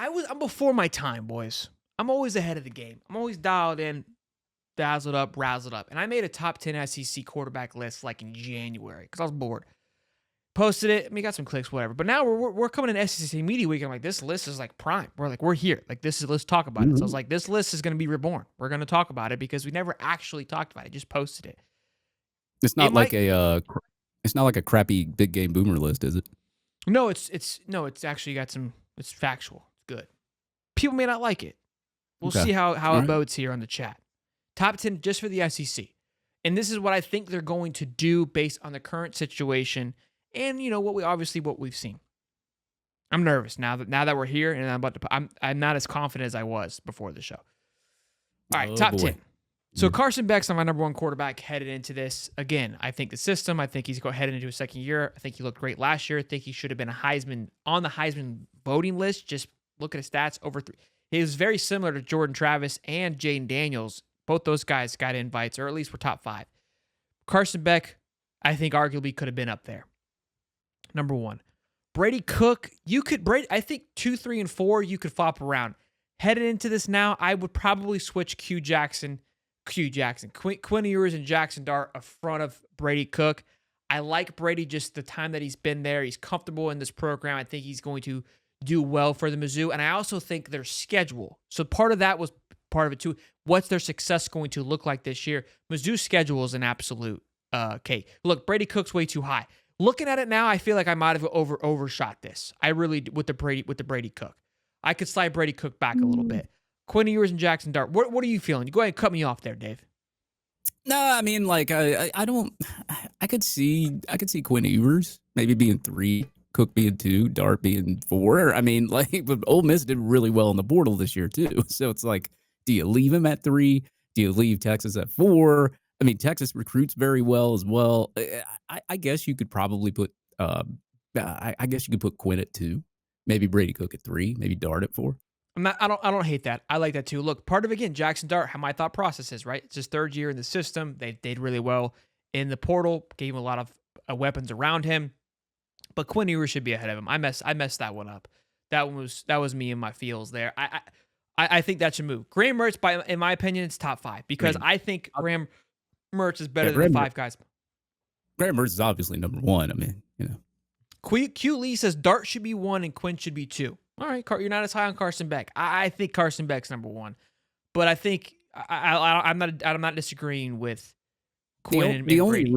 I'm before my time, boys. I'm always ahead of the game. I'm always dialed in, dazzled up, razzled up. And I made a top 10 SEC quarterback list like in January because I was bored. Posted it. I mean, got some clicks, whatever. But now we're coming in SEC Media Week. I'm like, this list is like prime. We're here. Like, let's talk about it. So I was like, this list is going to be reborn. We're going to talk about it because we never actually talked about it. Just posted it. It's It not like might, it's not like a crappy big game boomer list, is it? no, it's actually got some, it's factual. It's good. People may not like it. We'll Okay. see how All it right. votes here on the chat. Top 10 just for the SEC. And this is what I think they're going to do based on the current situation and, what we've seen. I'm nervous now that we're here and I'm not as confident as I was before the show. All right, Oh top boy. 10. So Carson Beck's my number one quarterback headed into this. Again, I think the system, I think he's headed into his second year. I think he looked great last year. I think he should have been on the Heisman voting list. Just look at his stats over three. He was very similar to Jordan Travis and Jaden Daniels. Both those guys got invites, or at least were top 5. Carson Beck, I think arguably could have been up there. Number 1. Brady Cook, I think 2, 3, and 4, you could flop around. Headed into this now, I would probably switch Quinn Ewers and Jackson Dart in front of Brady Cook. I like Brady just the time that he's been there. He's comfortable in this program. I think he's going to do well for the Mizzou. And I also think their schedule. So part of that was part of it too. What's their success going to look like this year? Mizzou's schedule is an absolute cake. Look, Brady Cook's way too high. Looking at it now, I feel like I might have overshot this. I really with the Brady Cook. I could slide Brady Cook back a little bit. Quinn Ewers and Jackson Dart. What are you feeling? Go ahead and cut me off there, Dave. No, I mean, like I don't. I could see Quinn Ewers maybe being 3, Cook being 2, Dart being 4. I mean, like, but Ole Miss did really well in the portal this year too. So it's like, do you leave him at 3? Do you leave Texas at 4? I mean, Texas recruits very well as well. I guess you could probably put. I guess you could put Quinn at 2, maybe Brady Cook at 3, maybe Dart at 4. I don't hate that. I like that too. Look, part of again, Jackson Dart, how my thought process is, right? It's his 3rd year in the system. They did really well in the portal, gave him a lot of weapons around him. But Quinn Ewers should be ahead of him. I messed that one up. That was me and my feels there. I think that should move. Graham Mertz, in my opinion, it's top 5 because I think Graham Mertz is better than the 5 guys. Graham Mertz is obviously number 1. I mean, Q Lee says Dart should be 1 and Quinn should be 2. All right, you're not as high on Carson Beck. I think Carson Beck's number 1, but I think I'm not disagreeing with Quinn and Brady.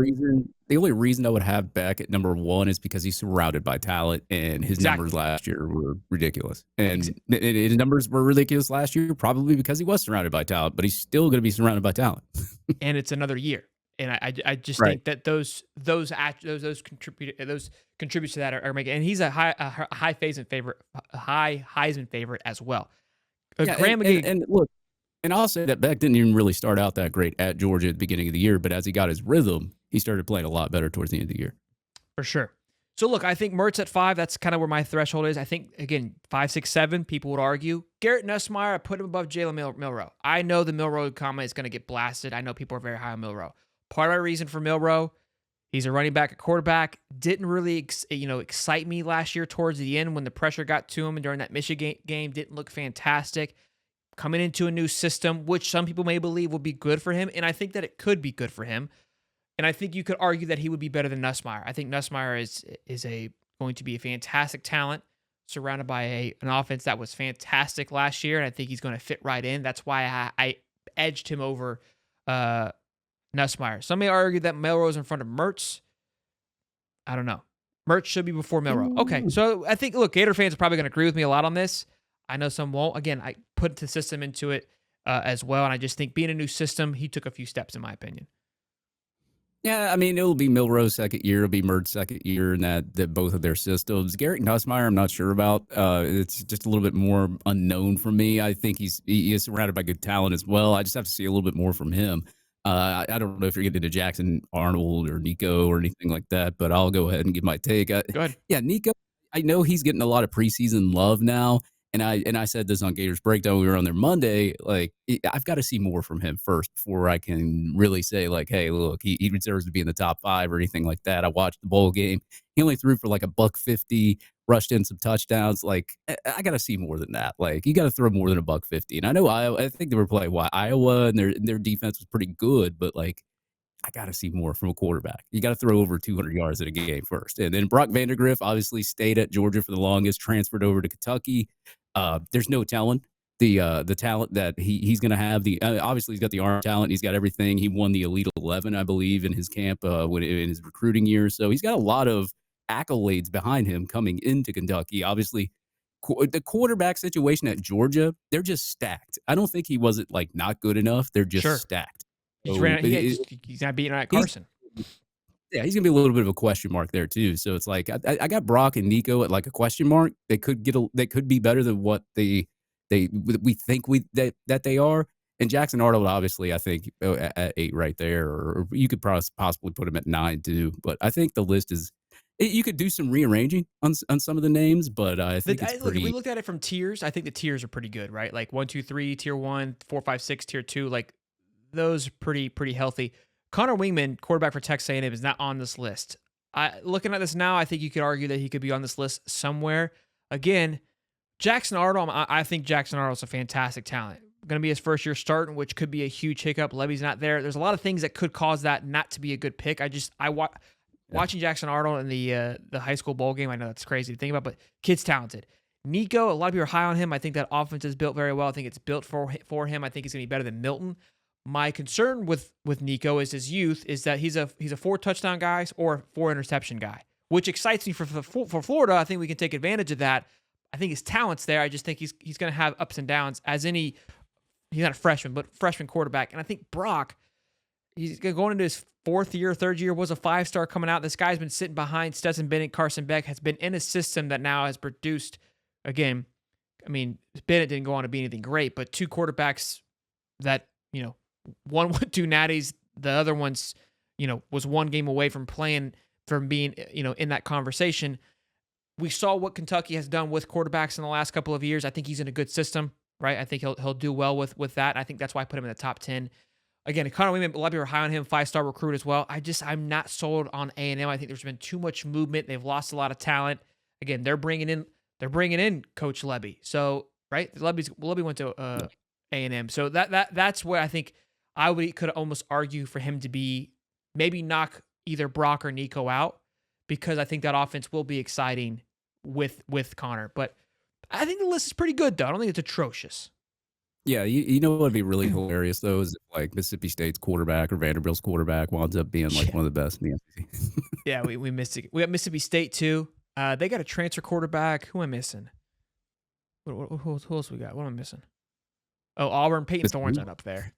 The only reason I would have Beck at number 1 is because he's surrounded by talent, and his numbers last year were ridiculous. And his numbers were ridiculous last year, probably because he was surrounded by talent, but he's still going to be surrounded by talent. And it's another year. And I just think that those contribute to that are making, and he's a high Heisman favorite as well. And look, and I'll say that Beck didn't even really start out that great at Georgia at the beginning of the year, but as he got his rhythm, he started playing a lot better towards the end of the year. For sure. So look, I think Mertz at 5. That's kind of where my threshold is. I think again 5, 6, 7. People would argue Garrett Nussmeier. I put him above Jalen Milroe. I know the Milroe comment is going to get blasted. I know people are very high on Milroe. Part of my reason for Milroe, he's a running back, a quarterback. Didn't really excite me last year towards the end when the pressure got to him and during that Michigan game. Didn't look fantastic. Coming into a new system, which some people may believe will be good for him, and I think that it could be good for him. And I think you could argue that he would be better than Nussmeier. I think Nussmeier is going to be a fantastic talent, surrounded by an offense that was fantastic last year, and I think he's going to fit right in. That's why I edged him over Nussmeier. Some may argue that Milroe's in front of Mertz. I don't know. Mertz should be before Milroe. Okay, so I think, look, Gator fans are probably going to agree with me a lot on this. I know some won't. Again, I put the system into it as well, and I just think being a new system, he took a few steps, in my opinion. Yeah, I mean, it'll be Milroe's second year. It'll be Mertz's second year in that both of their systems. Garrett Nussmeier, I'm not sure about. It's just a little bit more unknown for me. I think he is surrounded by good talent as well. I just have to see a little bit more from him. I don't know if you're getting into Jackson Arnold or Nico or anything like that, but I'll go ahead and give my take. Go ahead. Yeah, Nico, I know he's getting a lot of preseason love now. And I said this on Gators Breakdown. We were on there Monday. Like, I've got to see more from him first before I can really say, like, hey, look, he deserves to be in the top 5 or anything like that. I watched the bowl game. He only threw for like $150, rushed in some touchdowns. Like, I got to see more than that. Like, you got to throw more than a buck 50. And I know Iowa, I think they were playing Iowa, and their defense was pretty good, but like, I got to see more from a quarterback. You got to throw over 200 yards in a game first. And then Brock Vandagriff obviously stayed at Georgia for the longest, transferred over to Kentucky. There's no telling the talent that he's going to have. Obviously he's got the arm talent. He's got everything. He won the Elite 11, I believe, in his camp in his recruiting year. So he's got a lot of accolades behind him coming into Kentucky. Obviously, the quarterback situation at Georgia, they're just stacked. I don't think he wasn't like not good enough. They're just Sure. stacked. He's So he's not beating at Carson. yeah, he's gonna be a little bit of a question mark there too. So it's like I got Brock and Nico at like a question mark. They could be better than what we think that they are. And Jackson Arnold, obviously, I think at 8 right there, or you could possibly put him at 9 too. But I think the list is you could do some rearranging on some of the names, but I think it's Look, if we pretty. looked at it from tiers, I think the tiers are pretty good, right? Like 1, 2, 3, tier 1, 4, 5, 6, tier 2. Like those are pretty healthy. Connor Wingman, quarterback for Texas A&M, is not on this list. Looking at this now, I think you could argue that he could be on this list somewhere. Again, Jackson Arnold, I think Jackson Arnold's a fantastic talent. Going to be his first year starting, which could be a huge hiccup. Levy's not there. There's a lot of things that could cause that not to be a good pick. Watching Jackson Arnold in the high school bowl game, I know that's crazy to think about, but kid's talented. Nico, a lot of people are high on him. I think that offense is built very well. I think it's built for him. I think he's going to be better than Milton. My concern with Nico is his youth, is that he's a 4 touchdown guy or 4 interception guy, which excites me for Florida. I think we can take advantage of that. I think his talent's there. I just think he's going to have ups and downs he's not a freshman, but freshman quarterback. And I think Brock, he's going into his third year, was a 5-star coming out. This guy's been sitting behind Stetson Bennett, Carson Beck, has been in a system that now has produced, again, I mean, Bennett didn't go on to be anything great, but 2 quarterbacks that, one won 2 natties, the other one's, was 1 game away from being, in that conversation. We saw what Kentucky has done with quarterbacks in the last couple of years. I think he's in a good system, right? I think he'll do well with that. I think that's why I put him in the top 10. Again, Connor Wingman, a lot of people are high on him, 5-star recruit as well. I'm not sold on A&M. I think there's been too much movement. They've lost a lot of talent. Again, they're bringing in Coach Levy. So, right, Levy went to A&M. So that's where I think could almost argue for him to be, maybe knock either Brock or Nico out, because I think that offense will be exciting with Connor. But I think the list is pretty good, though. I don't think it's atrocious. Yeah, you know what would be really hilarious though is if like Mississippi State's quarterback or Vanderbilt's quarterback winds up being like one of the best in the SEC. Yeah, we missed it. We got Mississippi State too. They got a transfer quarterback. Who am I missing? Who else we got? What am I missing? Oh, Auburn. Peyton Thorne's not up there.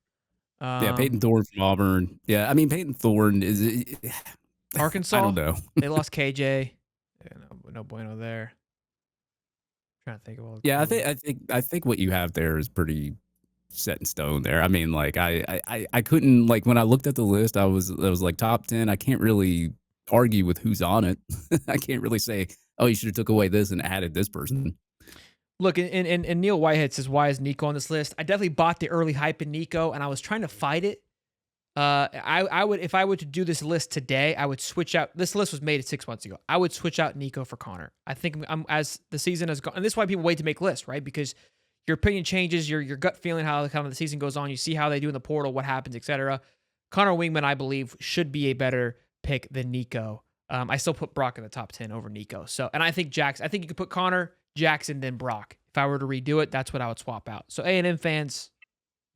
Yeah, Peyton Thorne from Auburn. Yeah, I mean Peyton Thorne is Arkansas. I don't know. They lost KJ. Yeah, no bueno there. Trying to think of all. Yeah, I think what you have there is pretty set in stone there. I mean, like I couldn't, like, when I looked at the list, I was like top 10. I can't really argue with who's on it. I can't really say, oh, you should have took away this and added this person. Look, and Neil Whitehead says, why is Nico on this list? I definitely bought the early hype in Nico, and I was trying to fight it. I would, if I were to do this list today, I would switch out. This list was made 6 months ago. I would switch out Nico for Connor. I think as the season has gone, and this is why people wait to make lists, right? Because your opinion changes, your gut feeling, how kind of the season goes on. You see how they do in the portal, what happens, etc. Connor Wingman, I believe, should be a better pick than Nico. I still put Brock in the top 10 over Nico. So, and I think I think you could put Connor, Jackson, then Brock. If I were to redo it, that's what I would swap out. So A&M fans,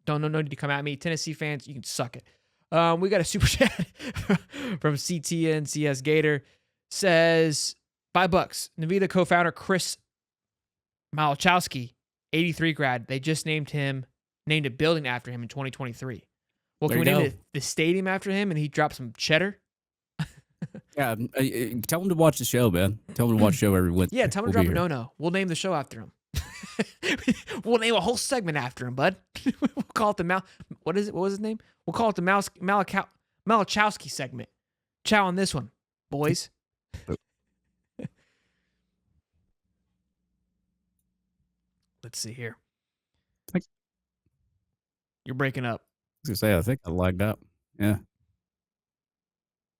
no need to come at me. Tennessee fans, you can suck it. We got a super chat from CTN CS Gator. Says, $5. Nvidia co-founder Chris Malachowski, 83 grad. They just named a building after him in 2023. Well, can we name the stadium after him and he dropped some cheddar? Yeah, tell him to watch the show, man. Tell him to watch the show every Wednesday. Yeah, tell him to drop a no-no. We'll name the show after him. We'll name a whole segment after him, bud. We'll call it the what is it? What was his name? We'll call it the Malachowski segment. Chow on this one, boys. Let's see here. You're breaking up. I was gonna say, I think I lagged out. Yeah. Am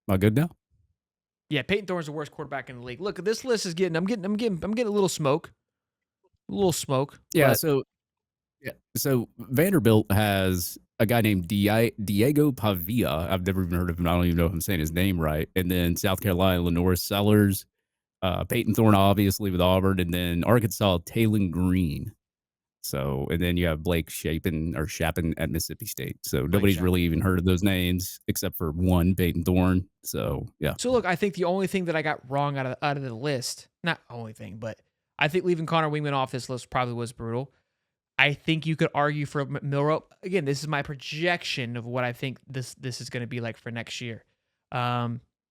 I good now? Yeah, Peyton Thorne's the worst quarterback in the league. Look, this list is getting a little smoke, Yeah, but so Vanderbilt has a guy named Diego Pavia. I've never even heard of him. I don't even know if I'm saying his name right. And then South Carolina, Lenore Sellers, Peyton Thorne, obviously with Auburn, and then Arkansas, Taylon Green. So, and then you have Blake Shapen at Mississippi State. So Blake nobody's Shapen. really even heard of those names except for one, Peyton Thorne. So yeah, So look, I think the only thing that I got wrong out of the list, not only thing, but I think leaving Connor Wingman off this list probably was brutal. I think you could argue for Milroe. Again, this is my projection of what I think this is going to be like for next year.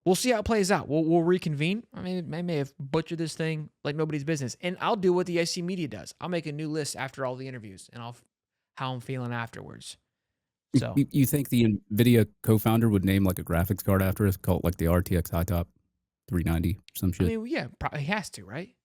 We'll see how it plays out. We'll reconvene. I mean, I may have butchered this thing like nobody's business, and I'll do what the SC media does. I'll make a new list after all the interviews, and how I'm feeling afterwards. So you think the NVIDIA co-founder would name like a graphics card after us, call it like the RTX Hightop 390, some I shit? mean, yeah, probably has to, right?